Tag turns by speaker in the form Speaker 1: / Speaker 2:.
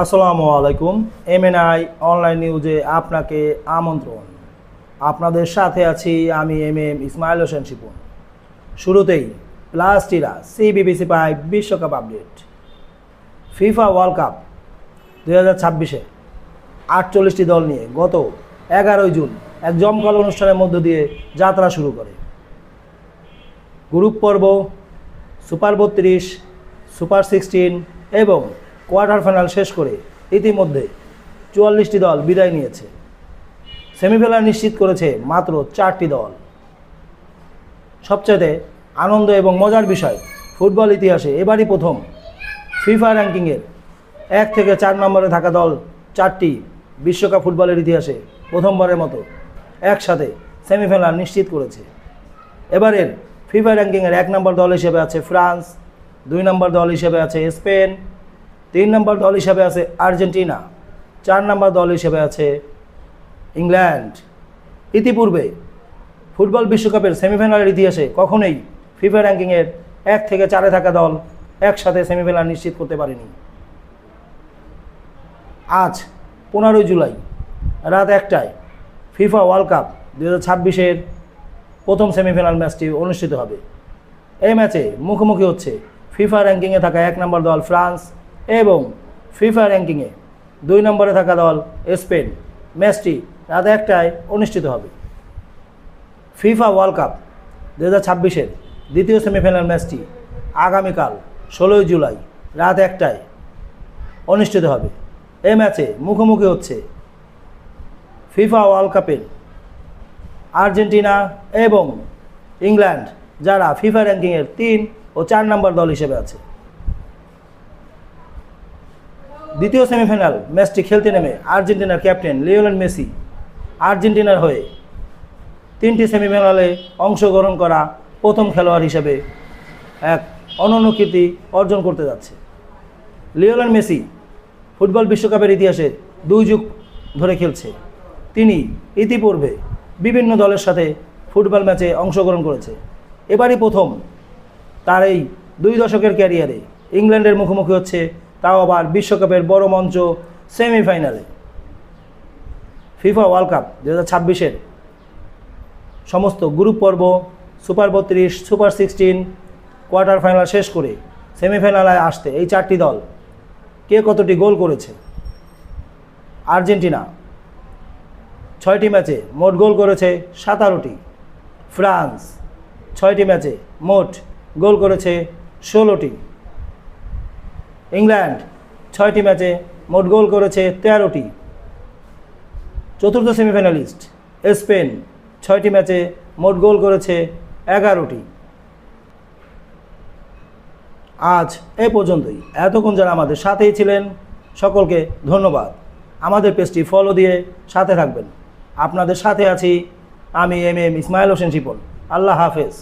Speaker 1: আসসালামু আলাইকুম। এমএনআই অনলাইন নিউজে আপনাকে আমন্ত্রণ। আপনাদের সাথে আছি আমি ইসমাইল হোসেন শিপন। শুরুতেই প্লাস্টিরা সিবিবিসি পাই বিশ্বকাপ আপডেট। ফিফা ওয়ার্ল্ড কাপ 2026-এ 48টি দল নিয়ে গত 11 জুন এক জমকালো অনুষ্ঠানের মধ্য দিয়ে যাত্রা শুরু করে। গ্রুপ পর্ব, সুপার 32, সুপার 16 এবং কোয়ার্টার ফাইনাল শেষ করে ইতিমধ্যে 44টি দল বিদায় নিয়েছে। সেমিফাইনাল নিশ্চিত করেছে মাত্র 4টি দল। সবচেয়ে আনন্দ এবং মজার বিষয়, ফুটবল ইতিহাসে এবারই প্রথম ফিফা র্যাঙ্কিংয়ের 1 থেকে 4 নম্বরে থাকা দল 4টি বিশ্বকাপ ফুটবলের ইতিহাসে প্রথমবারের মতো একসাথে সেমিফাইনাল নিশ্চিত করেছে। এবারের ফিফা র্যাঙ্কিংয়ের 1 নম্বর দল হিসেবে আছে ফ্রান্স, 2 নম্বর দল হিসেবে আছে স্পেন, 3 নম্বর দল হিসেবে আছে আর্জেন্টিনা, 4 নম্বর দল হিসেবে আছে ইংল্যান্ড। ইতিপূর্বে ফুটবল বিশ্বকাপের সেমিফাইনালের ইতিহাসে কখনোই ফিফা র্যাঙ্কিংয়ের 1 থেকে 4-এ থাকা দল একসাথে সেমিফাইনাল নিশ্চিত করতে পারেনি। আজ 15 জুলাই রাত 1টায় ফিফা ওয়ার্ল্ড কাপ 2026-এর প্রথম সেমিফাইনাল ম্যাচটি অনুষ্ঠিত হবে। এই ম্যাচে মুখোমুখি হচ্ছে ফিফা র্যাঙ্কিংয়ে থাকা 1 নম্বর দল ফ্রান্স এবং ফিফা র্যাঙ্কিংয়ে 2 নম্বরে থাকা দল স্পেন। ম্যাচটি রাত 1টায় অনুষ্ঠিত হবে। ফিফা ওয়ার্ল্ড কাপ 2026-এর দ্বিতীয় সেমিফাইনাল ম্যাচটি আগামীকাল 16 জুলাই রাত 1টায় অনুষ্ঠিত হবে। এই ম্যাচে মুখোমুখি হচ্ছে ফিফা ওয়ার্ল্ড কাপের আর্জেন্টিনা এবং ইংল্যান্ড, যারা ফিফা র্যাঙ্কিংয়ের 3 ও 4 নম্বর দল হিসেবে আছে। দ্বিতীয় সেমিফাইনাল ম্যাচটি খেলতে নেমে আর্জেন্টিনার ক্যাপ্টেন লিওনেল মেসি আর্জেন্টিনার হয়ে 3টি সেমিফাইনালে অংশগ্রহণ করা প্রথম খেলোয়াড় হিসেবে এক অনন্য কীর্তি অর্জন করতে যাচ্ছে। লিওনেল মেসি ফুটবল বিশ্বকাপের ইতিহাসে 2 যুগ ধরে খেলছে। তিনি ইতিপূর্বে বিভিন্ন দলের সাথে ফুটবল ম্যাচে অংশগ্রহণ করেছে। এবারই প্রথম তার এই 2 দশকের ক্যারিয়ারে ইংল্যান্ডের মুখোমুখি হচ্ছে, তাও আবার বিশ্বকাপের বড় মঞ্চ সেমিফাইনালে। ফিফা ওয়ার্ল্ড কাপ 2026-এর সমস্ত গ্রুপ পর্ব, সুপার 32, সুপার 16, কোয়ার্টার ফাইনাল শেষ করে সেমিফাইনালে আসতে এই 4টি দল কে কতটি গোল করেছে? আর্জেন্টিনা 6টি ম্যাচে মোট গোল করেছে 17টি। ফ্রান্স 6টি ম্যাচে মোট গোল করেছে 16টি। ইংল্যান্ড 6টি ম্যাচে মোট গোল করেছে 13টি। চতুর্থ সেমিফাইনালিস্ট স্পেন 6টি ম্যাচে মোট গোল করেছে 11টি। আজ এ পর্যন্তই। এতক্ষণ যারা আমাদের সাথেই ছিলেন সকলকে ধন্যবাদ। আমাদের পেজটি ফলো দিয়ে সাথে থাকবেন। আপনাদের সাথে আছি আমি ইসমাইল হোসেন শিপন। আল্লাহ হাফেজ।